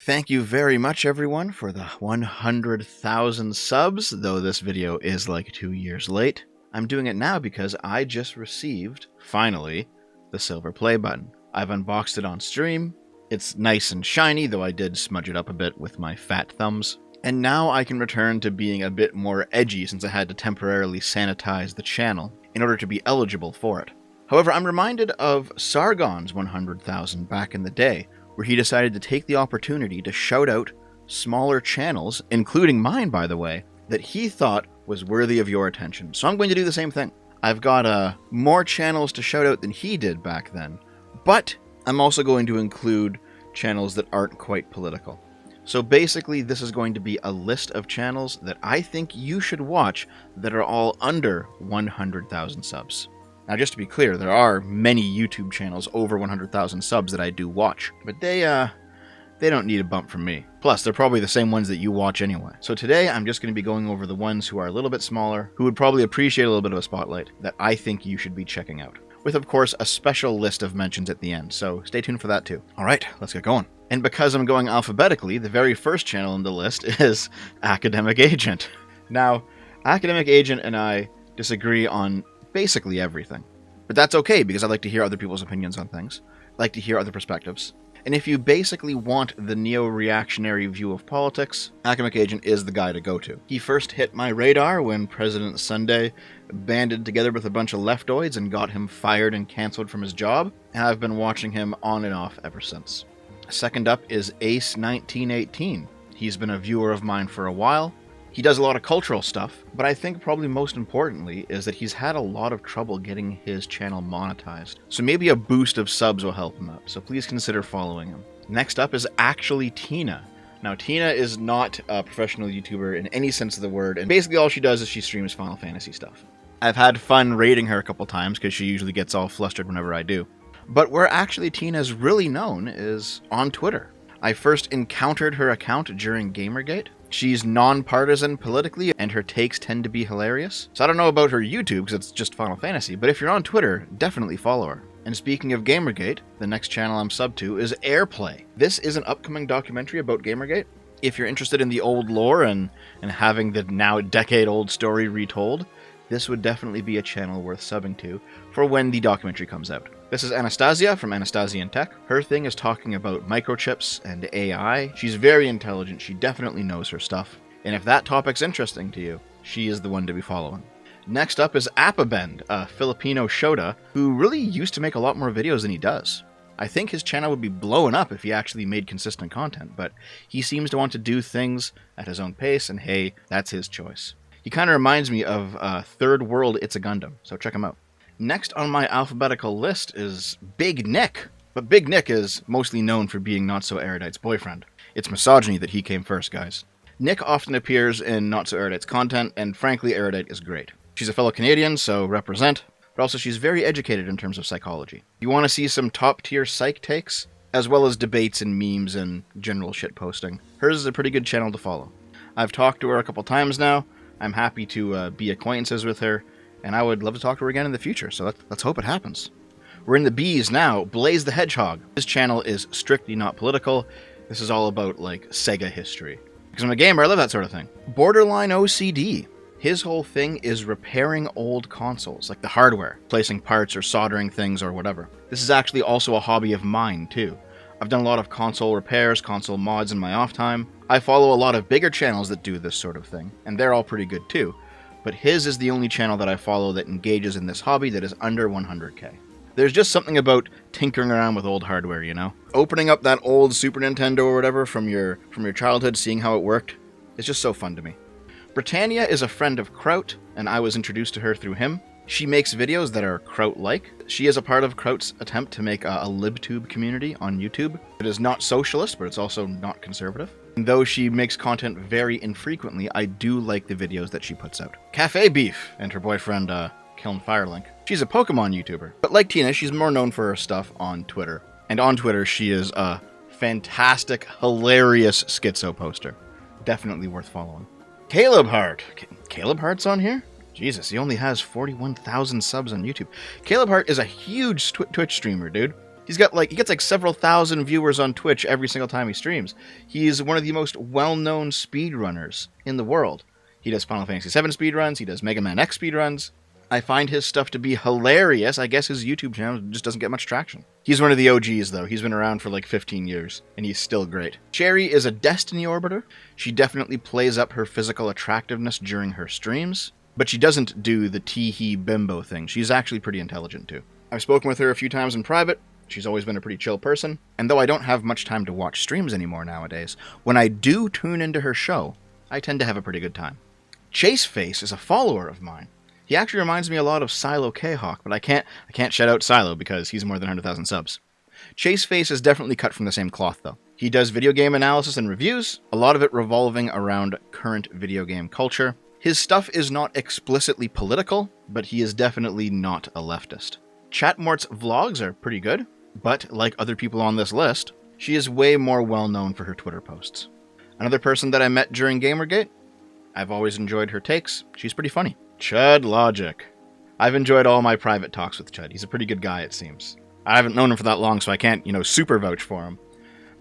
Thank you very much, everyone, for the 100,000 subs, though this video is like 2 years late. I'm doing it now because I just received, finally, the silver play button. I've unboxed it on stream. It's nice and shiny, though I did smudge it up a bit with my fat thumbs. And now I can return to being a bit more edgy since I had to temporarily sanitize the channel in order to be eligible for it. However, I'm reminded of Sargon's 100,000 back in the day, where he decided to take the opportunity to shout out smaller channels, including mine, by the way, that he thought was worthy of your attention. So I'm going to do the same thing. I've got more channels to shout out than he did back then, but I'm also going to include channels that aren't quite political. So basically, this is going to be a list of channels that I think you should watch that are all under 100,000 subs. Now, just to be clear, there are many YouTube channels over 100,000 subs that I do watch, but they don't need a bump from me. Plus, they're probably the same ones that you watch anyway. So today, I'm just going to be going over the ones who are a little bit smaller, who would probably appreciate a little bit of a spotlight, that I think you should be checking out. With, of course, a special list of mentions at the end, so stay tuned for that too. All right, let's get going. And because I'm going alphabetically, the very first channel in the list is Academic Agent. Now, Academic Agent and I disagree on basically everything. But that's okay, because I like to hear other people's opinions on things. I like to hear other perspectives. And if you basically want the neo-reactionary view of politics, Academic Agent is the guy to go to. He first hit my radar when President Sunday banded together with a bunch of leftoids and got him fired and cancelled from his job, and I've been watching him on and off ever since. Second up is Ace1918. He's been a viewer of mine for a while. He does a lot of cultural stuff, but I think probably most importantly is that he's had a lot of trouble getting his channel monetized. So maybe a boost of subs will help him out, so please consider following him. Next up is actually Tina. Now, Tina is not a professional YouTuber in any sense of the word, and basically all she does is she streams Final Fantasy stuff. I've had fun raiding her a couple times because she usually gets all flustered whenever I do. But where actually Tina's really known is on Twitter. I first encountered her account during Gamergate. She's non-partisan politically, and her takes tend to be hilarious. So I don't know about her YouTube, because it's just Final Fantasy, but if you're on Twitter, definitely follow her. And speaking of Gamergate, the next channel I'm sub to is Airplay. This is an upcoming documentary about Gamergate. If you're interested in the old lore and having the now decade-old story retold, this would definitely be a channel worth subbing to for when the documentary comes out. This is Anastasia from Anastasia in Tech. Her thing is talking about microchips and AI. She's very intelligent. She definitely knows her stuff. And if that topic's interesting to you, she is the one to be following. Next up is Appabend, a Filipino Shota who really used to make a lot more videos than he does. I think his channel would be blowing up if he actually made consistent content, but he seems to want to do things at his own pace, and hey, that's his choice. He kind of reminds me of Third World It's a Gundam, so check him out. Next on my alphabetical list is Big Nick. But Big Nick is mostly known for being Not So Erudite's boyfriend. It's misogyny that he came first, guys. Nick often appears in Not So Erudite's content, and frankly, Erudite is great. She's a fellow Canadian, so represent, but also she's very educated in terms of psychology. You want to see some top-tier psych takes, as well as debates and memes and general shitposting. Hers is a pretty good channel to follow. I've talked to her a couple times now. I'm happy to be acquaintances with her, and I would love to talk to her again in the future, so let's hope it happens. We're in the B's now. Blaze the Hedgehog. His channel is strictly not political. This is all about, like, Sega history. Because I'm a gamer, I love that sort of thing. Borderline OCD. His whole thing is repairing old consoles, like the hardware, placing parts or soldering things or whatever. This is actually also a hobby of mine, too. I've done a lot of console repairs, console mods in my off time. I follow a lot of bigger channels that do this sort of thing, and they're all pretty good too. But his is the only channel that I follow that engages in this hobby that is under 100k. There's just something about tinkering around with old hardware, you know? Opening up that old Super Nintendo or whatever from your childhood, seeing how it worked, it's just so fun to me. Britannia is a friend of Kraut, and I was introduced to her through him. She makes videos that are Kraut-like. She is a part of Kraut's attempt to make a LibTube community on YouTube. It is not socialist, but it's also not conservative. And though she makes content very infrequently, I do like the videos that she puts out. Cafe Beef and her boyfriend, Kiln Firelink. She's a Pokemon YouTuber. But like Tina, she's more known for her stuff on Twitter. And on Twitter, she is a fantastic, hilarious schizo poster. Definitely worth following. Caleb Hart. Caleb Hart's on here? Jesus, he only has 41,000 subs on YouTube. Caleb Hart is a huge Twitch streamer, dude. He gets like several thousand viewers on Twitch every single time he streams. He's one of the most well-known speedrunners in the world. He does Final Fantasy VII speedruns, he does Mega Man X speedruns. I find his stuff to be hilarious. I guess his YouTube channel just doesn't get much traction. He's one of the OGs, though. He's been around for like 15 years, and he's still great. Cherry is a Destiny orbiter. She definitely plays up her physical attractiveness during her streams, but she doesn't do the tee-hee bimbo thing. She's actually pretty intelligent, too. I've spoken with her a few times in private. She's always been a pretty chill person, and though I don't have much time to watch streams anymore nowadays, when I do tune into her show, I tend to have a pretty good time. Chaseface is a follower of mine. He actually reminds me a lot of SFO-CIAL, but I can't shout out Silo because he's more than 100,000 subs. Chaseface is definitely cut from the same cloth, though. He does video game analysis and reviews, a lot of it revolving around current video game culture. His stuff is not explicitly political, but he is definitely not a leftist. Chatmort's vlogs are pretty good, but like other people on this list, she is way more well known for her Twitter posts. Another person that I met during Gamergate, I've always enjoyed her takes. She's pretty funny. Chud Logic. I've enjoyed all my private talks with Chud. He's a pretty good guy, it seems. I haven't known him for that long, so I can't, super vouch for him.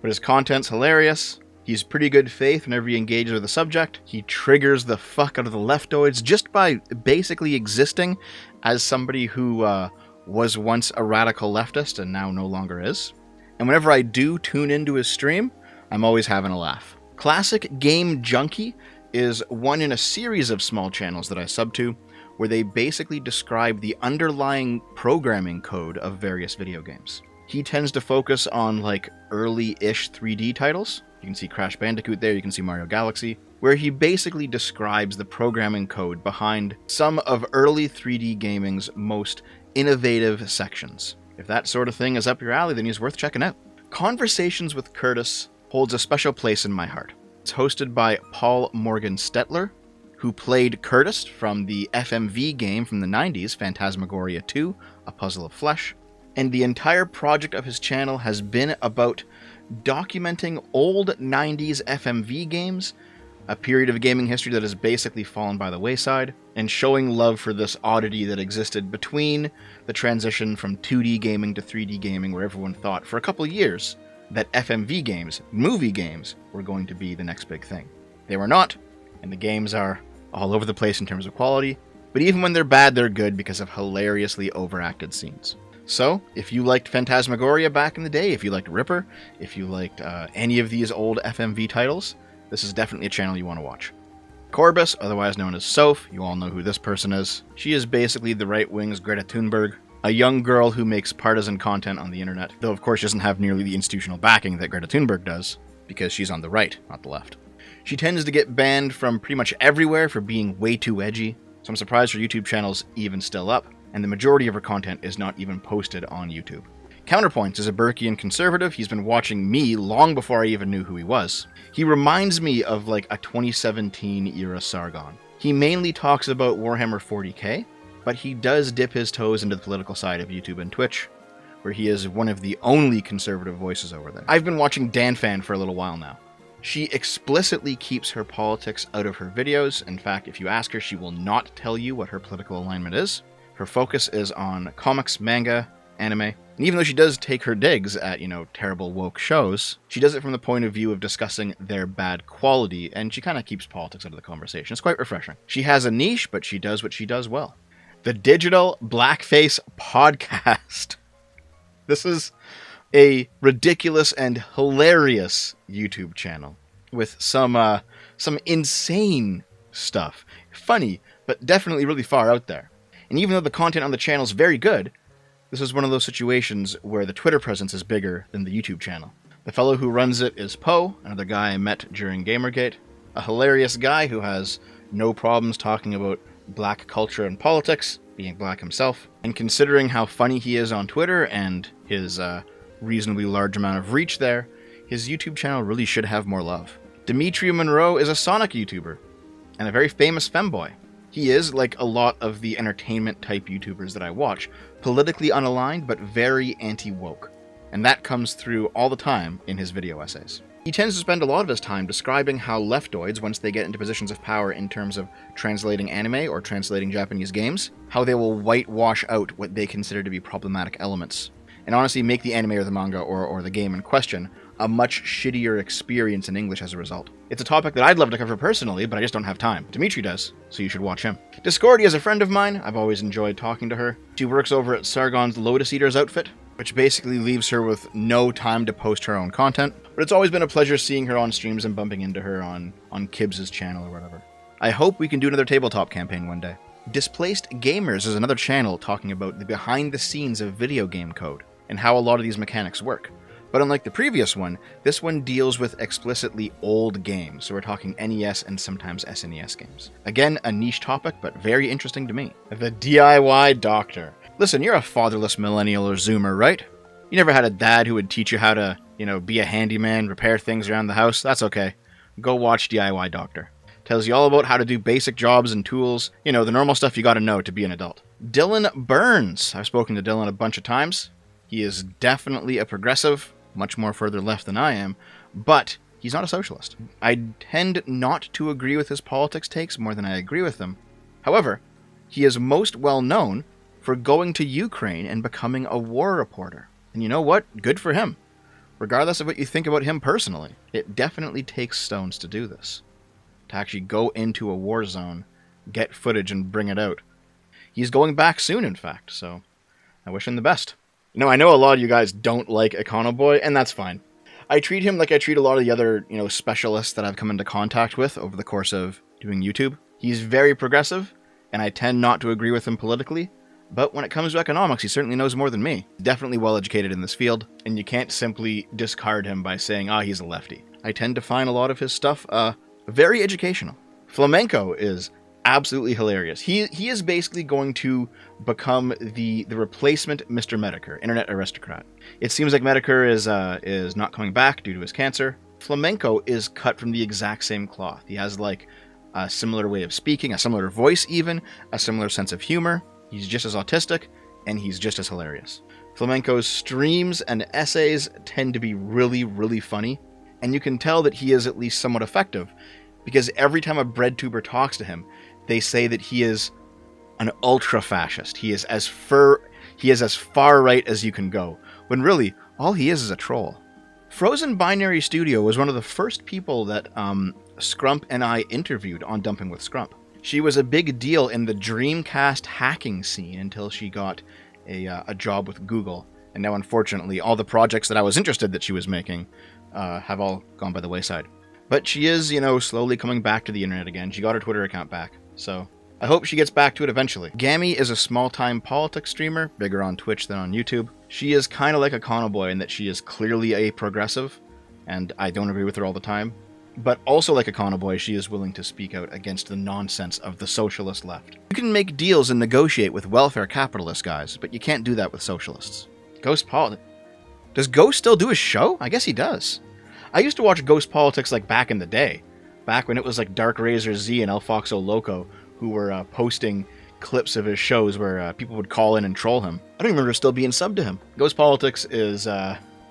But his content's hilarious. He's pretty good faith whenever he engages with a subject. He triggers the fuck out of the leftoids just by basically existing as somebody who was once a radical leftist and now no longer is. And whenever I do tune into his stream, I'm always having a laugh. Classic Game Junkie is one in a series of small channels that I sub to, where they basically describe the underlying programming code of various video games. He tends to focus on like early-ish 3D titles. You can see Crash Bandicoot there, you can see Mario Galaxy, where he basically describes the programming code behind some of early 3D gaming's most innovative sections. If that sort of thing is up your alley, then he's worth checking out. Conversations with Curtis holds a special place in my heart. It's hosted by Paul Morgan Stetler, who played Curtis from the FMV game from the 90s, Phantasmagoria 2, A Puzzle of Flesh, and the entire project of his channel has been about documenting old 90s FMV games, a period of gaming history that has basically fallen by the wayside, and showing love for this oddity that existed between the transition from 2D gaming to 3D gaming, where everyone thought for a couple of years that FMV games, movie games, were going to be the next big thing. They were not, and the games are all over the place in terms of quality, but even when they're bad, they're good because of hilariously overacted scenes. So, if you liked Phantasmagoria back in the day, if you liked Ripper, if you liked any of these old FMV titles, this is definitely a channel you want to watch. Corbus, otherwise known as Soph, you all know who this person is. She is basically the right-wing's Greta Thunberg, a young girl who makes partisan content on the internet, though of course she doesn't have nearly the institutional backing that Greta Thunberg does, because she's on the right, not the left. She tends to get banned from pretty much everywhere for being way too edgy, so I'm surprised her YouTube channel's even still up, and the majority of her content is not even posted on YouTube. Counterpoints is a Burkean conservative. He's been watching me long before I even knew who he was. He reminds me of like a 2017 era Sargon. He mainly talks about Warhammer 40k, but he does dip his toes into the political side of YouTube and Twitch, where he is one of the only conservative voices over there. I've been watching DanFan for a little while now. She explicitly keeps her politics out of her videos. In fact, if you ask her, she will not tell you what her political alignment is. Her focus is on comics, manga, anime, and even though she does take her digs at, terrible woke shows, she does it from the point of view of discussing their bad quality, and she kind of keeps politics out of the conversation. It's quite refreshing. She has a niche, but she does what she does well. The Digital Blackface Podcast. This is a ridiculous and hilarious YouTube channel with some insane stuff. Funny, but definitely really far out there. And even though the content on the channel is very good, this is one of those situations where the Twitter presence is bigger than the YouTube channel. The fellow who runs it is Poe, another guy I met during Gamergate, a hilarious guy who has no problems talking about black culture and politics, being black himself, and considering how funny he is on Twitter and his reasonably large amount of reach there, his YouTube channel really should have more love. Dimitri Monroe is a Sonic YouTuber, and a very famous femboy. He is, like a lot of the entertainment-type YouTubers that I watch, politically unaligned but very anti-woke, and that comes through all the time in his video essays. He tends to spend a lot of his time describing how leftoids, once they get into positions of power in terms of translating anime or translating Japanese games, how they will whitewash out what they consider to be problematic elements, and honestly make the anime or the manga or the game in question a much shittier experience in English as a result. It's a topic that I'd love to cover personally, but I just don't have time. Dimitri does, so you should watch him. Discordia is a friend of mine. I've always enjoyed talking to her. She works over at Sargon's Lotus Eater's outfit, which basically leaves her with no time to post her own content, but it's always been a pleasure seeing her on streams and bumping into her on Kibbs' channel or whatever. I hope we can do another tabletop campaign one day. Displaced Gamers is another channel talking about the behind the scenes of video game code and how a lot of these mechanics work. But unlike the previous one, this one deals with explicitly old games, so we're talking NES and sometimes SNES games. Again, a niche topic, but very interesting to me. The DIY Doctor. Listen, you're a fatherless millennial or Zoomer, right? You never had a dad who would teach you how to, be a handyman, repair things around the house? That's okay. Go watch DIY Doctor. Tells you all about how to do basic jobs and tools, the normal stuff you gotta know to be an adult. Dylan Burns. I've spoken to Dylan a bunch of times. He is definitely a progressive, much more further left than I am, but he's not a socialist. I tend not to agree with his politics takes more than I agree with them. However, he is most well known for going to Ukraine and becoming a war reporter. And you know what? Good for him. Regardless of what you think about him personally, it definitely takes stones to do this. To actually go into a war zone, get footage, and bring it out. He's going back soon, in fact, so I wish him the best. I know a lot of you guys don't like Econoboy, and that's fine. I treat him like I treat a lot of the other, specialists that I've come into contact with over the course of doing YouTube. He's very progressive, and I tend not to agree with him politically, but when it comes to economics, he certainly knows more than me. Definitely well educated in this field, and you can't simply discard him by saying, he's a lefty. I tend to find a lot of his stuff, very educational. Flamenco is absolutely hilarious. He is basically going to become the replacement Mr. Medicare, Internet Aristocrat. It seems like Medicare is not coming back due to his cancer. Flamenco is cut from the exact same cloth. He has a similar way of speaking, a similar voice even, a similar sense of humor. He's just as autistic, and he's just as hilarious. Flamenco's streams and essays tend to be really, really funny, and you can tell that he is at least somewhat effective, because every time a breadtuber talks to him, they say that he is an ultra-fascist. He is as far right as you can go, when really, all he is a troll. Frozen Binary Studio was one of the first people that Scrump and I interviewed on Dumping with Scrump. She was a big deal in the Dreamcast hacking scene until she got a job with Google. And now, unfortunately, all the projects that I was interested that she was making have all gone by the wayside. But she is, slowly coming back to the internet again. She got her Twitter account back. So I hope she gets back to it eventually. Gammy is a small-time politics streamer, bigger on Twitch than on YouTube. She is kind of like a Econoboy in that she is clearly a progressive, and I don't agree with her all the time. But also like Econoboy, she is willing to speak out against the nonsense of the socialist left. You can make deals and negotiate with welfare capitalist guys, but you can't do that with socialists. Ghost Politics. Does Ghost still do his show? I guess he does. I used to watch Ghost Politics back in the day. Back when it was Dark Razor Z and El Foxo Loco who were posting clips of his shows where people would call in and troll him. I don't remember still being subbed to him. Ghost Politics is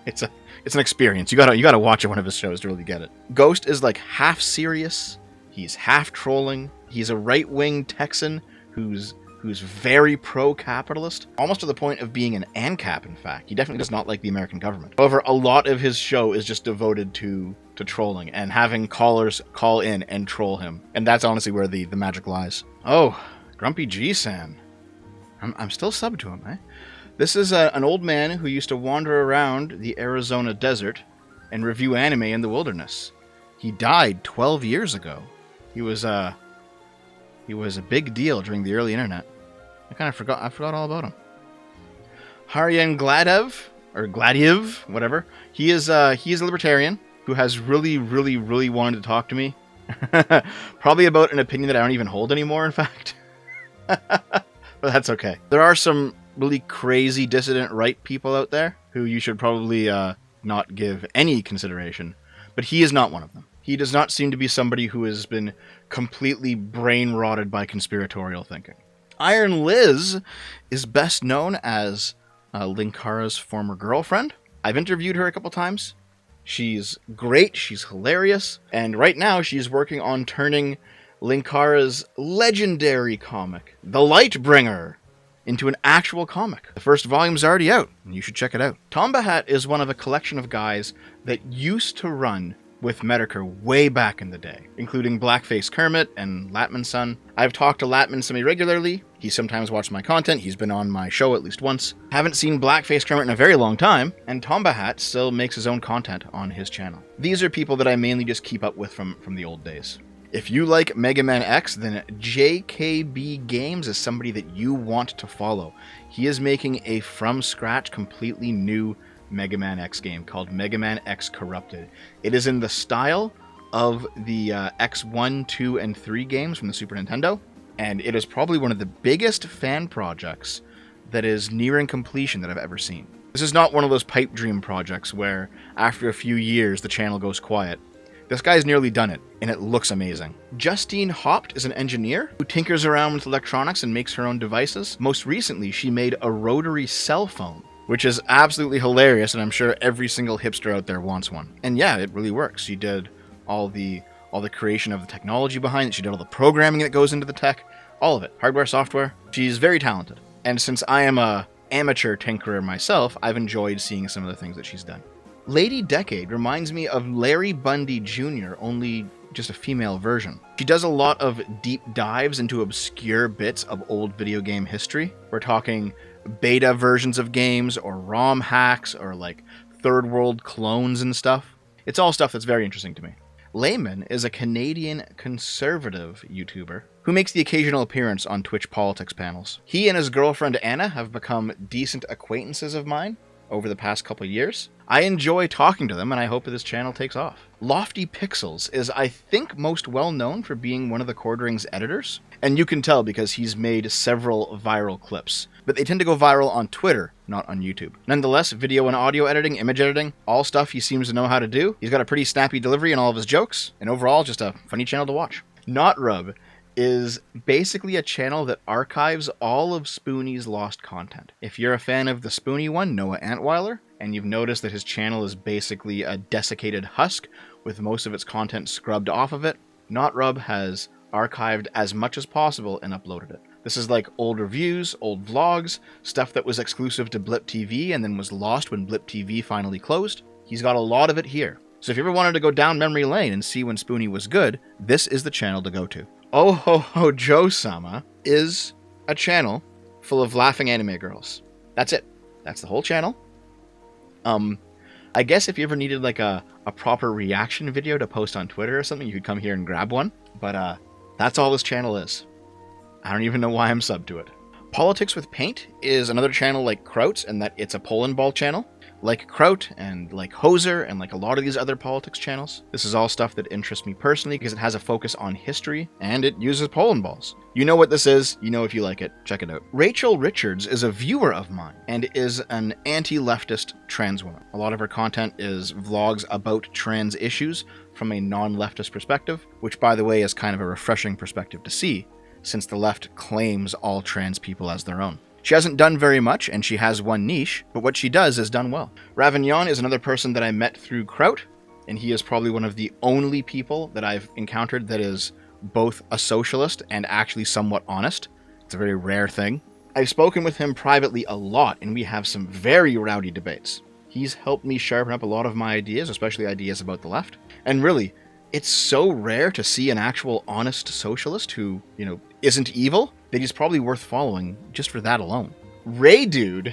it's an experience. You gotta watch one of his shows to really get it. Ghost is half serious. He's half trolling. He's a right-wing Texan who's very pro-capitalist, almost to the point of being an ANCAP, in fact. He definitely does not like the American government. However, a lot of his show is just devoted to trolling and having callers call in and troll him. And that's honestly where the magic lies. Oh, Grumpy G-San. I'm still subbed to him, eh? This is an old man who used to wander around the Arizona desert and review anime in the wilderness. He died 12 years ago. He was a big deal during the early internet. I forgot all about him. Haryan Gladev, or Gladiev, whatever. He is a libertarian who has really, really, really wanted to talk to me. Probably about an opinion that I don't even hold anymore, in fact. But that's okay. There are some really crazy dissident right people out there who you should probably not give any consideration. But he is not one of them. He does not seem to be somebody who has been completely brain-rotted by conspiratorial thinking. Iron Liz is best known as Linkara's former girlfriend. I've interviewed her a couple times. She's great, she's hilarious, and right now she's working on turning Linkara's legendary comic, The Lightbringer, into an actual comic. The first volume's already out, and you should check it out. Tombahat is one of a collection of guys that used to run with Metokur way back in the day, including Blackface Kermit and Latman's son. I've talked to Latman semi-regularly. He sometimes watches my content. He's been on my show at least once. Haven't seen Blackface Kermit in a very long time, and Tombahat still makes his own content on his channel. These are people that I mainly just keep up with from the old days. If you like Mega Man X, then JKB Games is somebody that you want to follow. He is making a from-scratch, completely new Mega Man X game called Mega Man X Corrupted. It is in the style of the X1, 2, and 3 games from the Super Nintendo, and it is probably one of the biggest fan projects that is nearing completion that I've ever seen. This is not one of those pipe dream projects where after a few years the channel goes quiet. This guy's nearly done it, and it looks amazing. Justine Haupt is an engineer who tinkers around with electronics and makes her own devices. Most recently, she made a rotary cell phone, which is absolutely hilarious, and I'm sure every single hipster out there wants one. And yeah, it really works. She did all the creation of the technology behind it. She did all the programming that goes into the tech, all of it, hardware, software. She's very talented. And since I am a amateur tinkerer myself, I've enjoyed seeing some of the things that she's done. Lady Decade reminds me of Larry Bundy Jr., only just a female version. She does a lot of deep dives into obscure bits of old video game history. We're talking beta versions of games, or ROM hacks, or like third world clones and stuff. It's all stuff that's very interesting to me. Layman is a Canadian conservative YouTuber who makes the occasional appearance on Twitch politics panels. He and his girlfriend Anna have become decent acquaintances of mine over the past couple years. I enjoy talking to them, and I hope that this channel takes off. Lofty Pixels is, I think, most well known for being one of the Cordring's editors, and you can tell because he's made several viral clips, but they tend to go viral on Twitter, not on YouTube. Nonetheless, video and audio editing, image editing, all stuff he seems to know how to do. He's got a pretty snappy delivery in all of his jokes, and overall, just a funny channel to watch. NotRub is basically a channel that archives all of Spoonie's lost content. If you're a fan of the Spoonie one, Noah Antweiler, and you've noticed that his channel is basically a desiccated husk with most of its content scrubbed off of it, NotRub has archived as much as possible and uploaded it. This is like old reviews, old vlogs, stuff that was exclusive to Blip TV and then was lost when Blip TV finally closed. He's got a lot of it here. So if you ever wanted to go down memory lane and see when Spoonie was good, this is the channel to go to. Oh Ho Ho Joe-sama is a channel full of laughing anime girls. That's it. That's the whole channel. I guess if you ever needed like a proper reaction video to post on Twitter or something, you could come here and grab one. But that's all this channel is. I don't even know why I'm subbed to it. Politics with Paint is another channel like Kraut's, in that it's a Poland ball channel. Like Kraut and like Hoser and like a lot of these other politics channels. This is all stuff that interests me personally because it has a focus on history and it uses Poland balls. You know what this is, you know if you like it, check it out. Rachel Richards is a viewer of mine and is an anti-leftist trans woman. A lot of her content is vlogs about trans issues from a non-leftist perspective, which by the way is kind of a refreshing perspective to see since the left claims all trans people as their own. She hasn't done very much, and she has one niche, but what she does is done well. Ravignon is another person that I met through Kraut, and he is probably one of the only people that I've encountered that is both a socialist and actually somewhat honest. It's a very rare thing. I've spoken with him privately a lot, and we have some very rowdy debates. He's helped me sharpen up a lot of my ideas, especially ideas about the left. And really, it's so rare to see an actual honest socialist who, isn't evil, that he's probably worth following just for that alone. Ray Dude,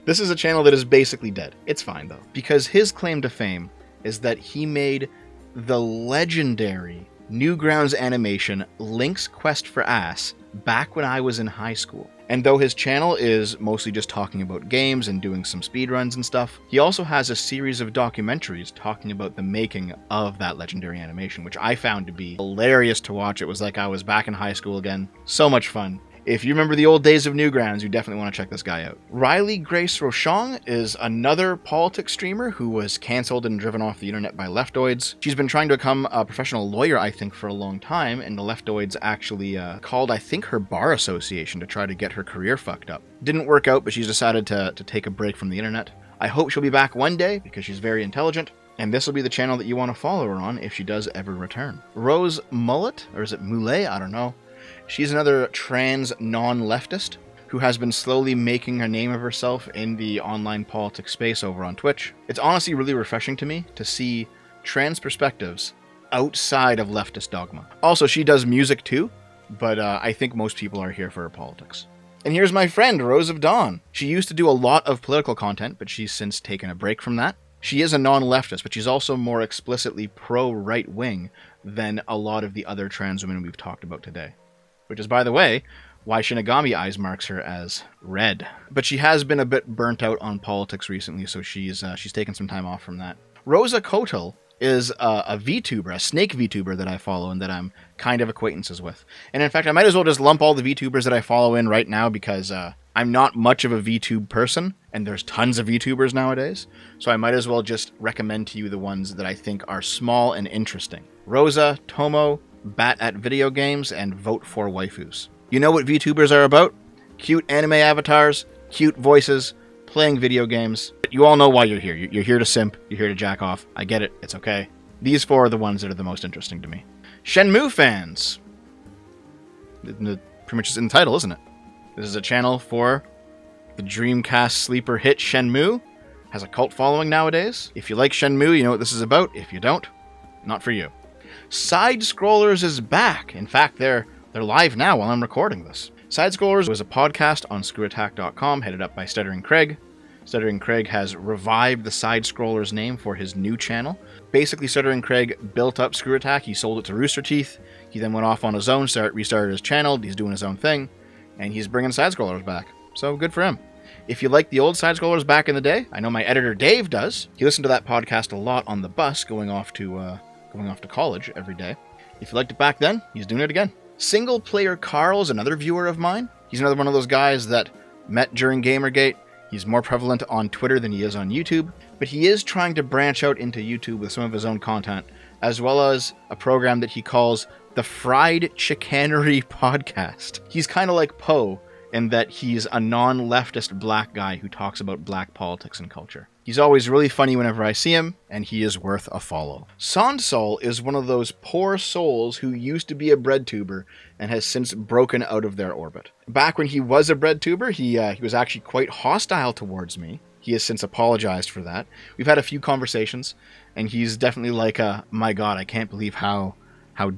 this is a channel that is basically dead. It's fine though, because his claim to fame is that he made the legendary Newgrounds animation Link's Quest for Ass back when I was in high school. And though his channel is mostly just talking about games and doing some speedruns and stuff, he also has a series of documentaries talking about the making of that legendary animation, which I found to be hilarious to watch. It was like I was back in high school again. So much fun. If you remember the old days of Newgrounds, you definitely want to check this guy out. Riley Grace Rochon is another politics streamer who was cancelled and driven off the internet by leftoids. She's been trying to become a professional lawyer, I think, for a long time, and the leftoids actually called, I think, her bar association to try to get her career fucked up. Didn't work out, but she's decided to take a break from the internet. I hope she'll be back one day, because she's very intelligent, and this will be the channel that you want to follow her on if she does ever return. Rose Mullet, or is it Moulet? I don't know. She's another trans non-leftist who who has been slowly making a name of herself in the online politics space over on Twitch. It's honestly really refreshing to me to see trans perspectives outside of leftist dogma. Also, she does music too, but I think most people are here for her politics. And here's my friend, Rose of Dawn. She used to do a lot of political content, but she's since taken a break from that. She is a non-leftist, but she's also more explicitly pro-right-wing than a lot of the other trans women we've talked about today. Which is, by the way, why Shinigami Eyes marks her as red. But she has been a bit burnt out on politics recently, so she's taken some time off from that. Rosa Kotal is a VTuber, a snake VTuber that I follow and that I'm kind of acquaintances with. And in fact, I might as well just lump all the VTubers that I follow in right now because I'm not much of a VTube person, and there's tons of VTubers nowadays, so I might as well just recommend to you the ones that I think are small and interesting. Rosa, Tomo, Bat at Video Games, and Vote for Waifus. You know what VTubers are about? Cute anime avatars, cute voices, playing video games. You all know why you're here. You're here to simp. You're here to jack off. I get it. It's okay. These four are the ones that are the most interesting to me. Shenmue fans. Pretty much is in the title, isn't it? This is a channel for the Dreamcast sleeper hit Shenmue. Has a cult following nowadays. If you like Shenmue, you know what this is about. If you don't, not for you. Side Scrollers is back. In fact, they're live now while I'm recording this. Side Scrollers was a podcast on screwattack.com headed up by Stuttering Craig. Stuttering Craig has revived the Side Scrollers name for his new channel. Basically, Stuttering Craig built up Screw Attack. He sold it to Rooster Teeth. He then went off on his own, restarted his channel. He's doing his own thing, and he's bringing Side Scrollers back. So good for him. If you like the old Side Scrollers back in the day, I know my editor Dave does. He listened to that podcast a lot on the bus going off to college every day. If you liked it back then, he's doing it again. Single Player Carl is another viewer of mine. He's another one of those guys that met during Gamergate. He's more prevalent on Twitter than he is on YouTube, but he is trying to branch out into YouTube with some of his own content, as well as a program that he calls the Fried Chicanery Podcast. He's kind of like Poe in that he's a non-leftist black guy who talks about black politics and culture. He's always really funny whenever I see him, and he is worth a follow. Sonsol is one of those poor souls who used to be a breadtuber and has since broken out of their orbit. Back when he was a breadtuber, he was actually quite hostile towards me. He has since apologized for that. We've had a few conversations, and he's definitely like, my God, I can't believe how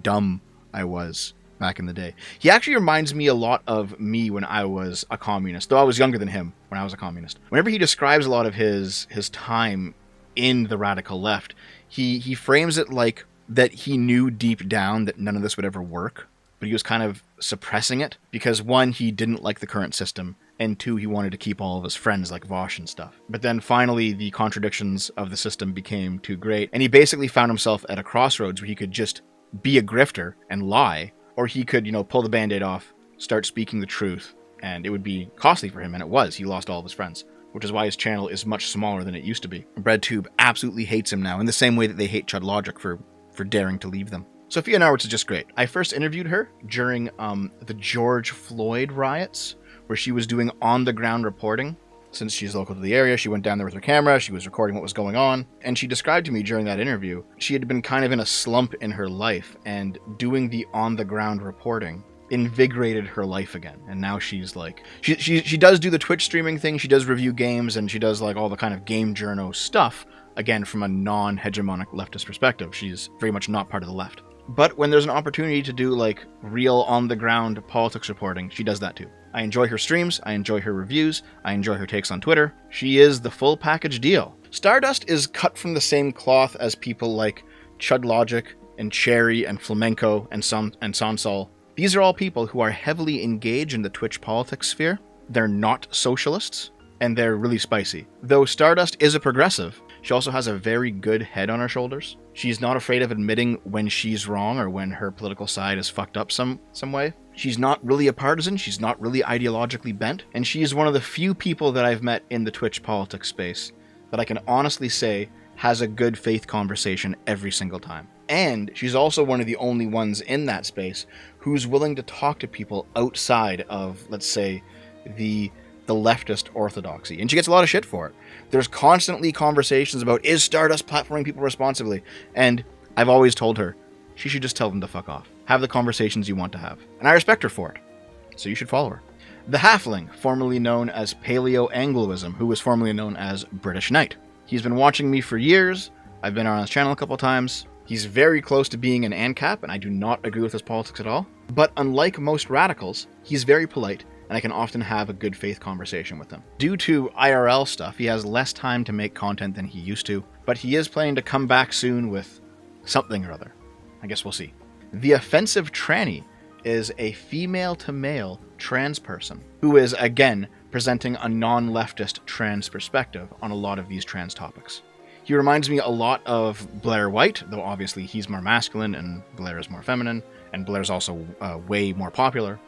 dumb I was back in the day. He actually reminds me a lot of me when I was a communist, though I was younger than him when I was a communist. Whenever he describes a lot of his time in the radical left, he frames it like that he knew deep down that none of this would ever work, but he was kind of suppressing it because, one, he didn't like the current system, and two, he wanted to keep all of his friends like Vosh and stuff. But then finally the contradictions of the system became too great, and he basically found himself at a crossroads where he could just be a grifter and lie, or he could, pull the band-aid off, start speaking the truth, and it would be costly for him, and it was. He lost all of his friends, which is why his channel is much smaller than it used to be. BreadTube absolutely hates him now, in the same way that they hate Chud Logic for daring to leave them. Sophia Norwitz is just great. I first interviewed her during the George Floyd riots, where she was doing on-the-ground reporting. Since she's local to the area, she went down there with her camera, she was recording what was going on, and she described to me during that interview, she had been kind of in a slump in her life, and doing the on-the-ground reporting invigorated her life again. And now she's like, she does do the Twitch streaming thing, she does review games, and she does like all the kind of game journo stuff, again from a non-hegemonic leftist perspective. She's very much not part of the left. But when there's an opportunity to do like real on-the-ground politics reporting, she does that too. I enjoy her streams, I enjoy her reviews, I enjoy her takes on Twitter. She is the full package deal. Stardust is cut from the same cloth as people like Chud Logic and Cherry and Flamenco and Sonsol. These are all people who are heavily engaged in the Twitch politics sphere. They're not socialists, and they're really spicy. Though Stardust is a progressive, she also has a very good head on her shoulders. She's not afraid of admitting when she's wrong or when her political side is fucked up some way. She's not really a partisan, she's not really ideologically bent, and she is one of the few people that I've met in the Twitch politics space that I can honestly say has a good faith conversation every single time. And she's also one of the only ones in that space who's willing to talk to people outside of, let's say, the leftist orthodoxy. And she gets a lot of shit for it. There's constantly conversations about, is Stardust platforming people responsibly? And I've always told her, she should just tell them to fuck off. Have the conversations you want to have. And I respect her for it. So you should follow her. The Halfling, formerly known as Paleo-Angloism, who was formerly known as British Knight. He's been watching me for years. I've been on his channel a couple times. He's very close to being an ANCAP, and I do not agree with his politics at all. But unlike most radicals, he's very polite, and I can often have a good faith conversation with him. Due to IRL stuff, he has less time to make content than he used to, but he is planning to come back soon with something or other. I guess we'll see. The Offensive Tranny is a female-to-male trans person who is, again, presenting a non-leftist trans perspective on a lot of these trans topics. He reminds me a lot of Blair White, though obviously he's more masculine and Blair is more feminine, and Blair's also way more popular.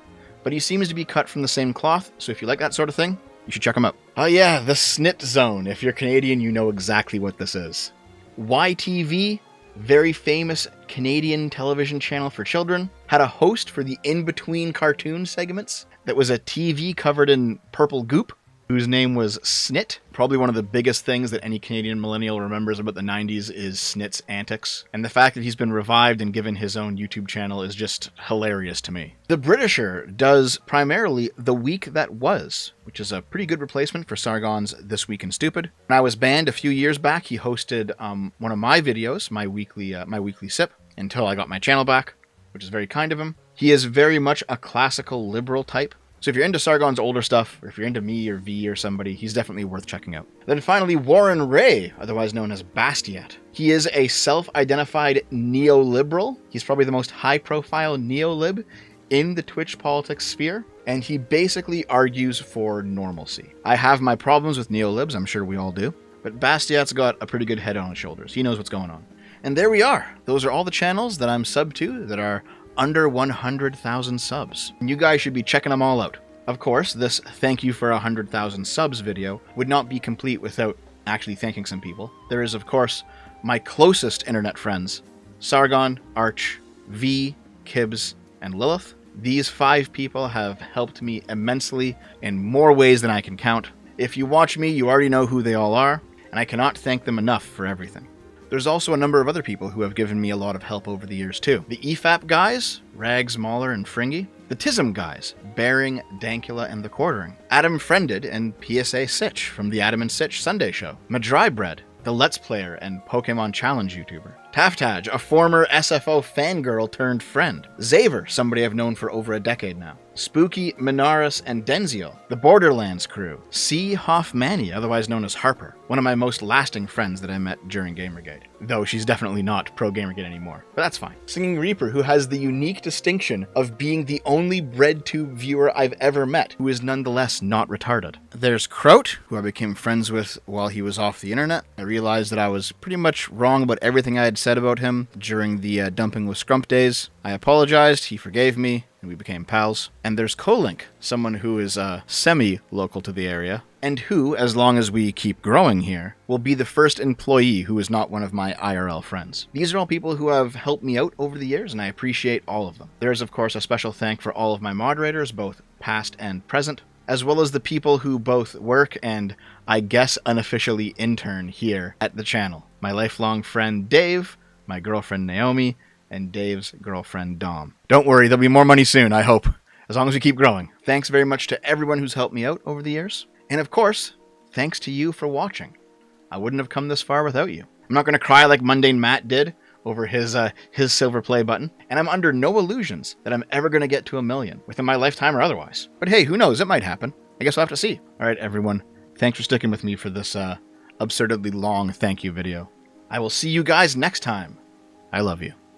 But he seems to be cut from the same cloth, so if you like that sort of thing, you should check him out. Oh yeah, the Snit Zone. If you're Canadian, you know exactly what this is. YTV, very famous Canadian television channel for children, had a host for the in-between cartoon segments that was a TV covered in purple goop, whose name was Snit. Probably one of the biggest things that any Canadian millennial remembers about the 90s is Snit's antics. And the fact that he's been revived and given his own YouTube channel is just hilarious to me. The Britisher does primarily The Week That Was, which is a pretty good replacement for Sargon's This Week in Stupid. When I was banned a few years back, he hosted one of my videos, my weekly sip, until I got my channel back, which is very kind of him. He is very much a classical liberal type. So if you're into Sargon's older stuff, or if you're into me or V or somebody, he's definitely worth checking out. Then finally, Warren Ray, otherwise known as Bastiat. He is a self-identified neoliberal. He's probably the most high-profile neolib in the Twitch politics sphere, and he basically argues for normalcy. I have my problems with neolibs, I'm sure we all do, but Bastiat's got a pretty good head on his shoulders. He knows what's going on. And there we are. Those are all the channels that I'm sub to that are under 100,000 subs. And you guys should be checking them all out. Of course, this thank you for 100,000 subs video would not be complete without actually thanking some people. There is, of course, my closest internet friends, Sargon, Arch, V, Kibbs, and Lilith. These 5 people have helped me immensely in more ways than I can count. If you watch me, you already know who they all are, and I cannot thank them enough for everything. There's also a number of other people who have given me a lot of help over the years too. The EFAP guys, Rags, Mahler, and Fringy. The TISM guys, Bearing, Dankula, and The Quartering. Adam Friended and PSA Sitch from the Adam and Sitch Sunday Show. Madrybread, the Let's Player and Pokemon Challenge YouTuber. Taftaj, a former SFO fangirl turned friend. Xaver, somebody I've known for over a decade now. Spooky, Minaris, and Denziel, the Borderlands crew. C. Hoffmani, otherwise known as Harper, one of my most lasting friends that I met during Gamergate. Though she's definitely not pro Gamergate anymore, but that's fine. Singing Reaper, who has the unique distinction of being the only BreadTube viewer I've ever met who is nonetheless not retarded. There's Croat, who I became friends with while he was off the internet. I realized that I was pretty much wrong about everything I had said about him during the Dumping with Scrump days. I apologized, he forgave me, and we became pals. And there's Colink, someone who is semi-local to the area, and who, as long as we keep growing here, will be the first employee who is not one of my IRL friends. These are all people who have helped me out over the years, and I appreciate all of them. There is, of course, a special thank for all of my moderators, both past and present, as well as the people who both work and, I guess, unofficially intern here at the channel. My lifelong friend Dave, my girlfriend Naomi, and Dave's girlfriend Dom. Don't worry, there'll be more money soon, I hope, as long as we keep growing. Thanks very much to everyone who's helped me out over the years. And of course, thanks to you for watching. I wouldn't have come this far without you. I'm not going to cry like Mundane Matt did over his silver play button, and I'm under no illusions that I'm ever going to get to 1 million, within my lifetime or otherwise. But hey, who knows, it might happen. I guess we'll have to see. Alright everyone, thanks for sticking with me for this absurdly long thank you video. I will see you guys next time. I love you.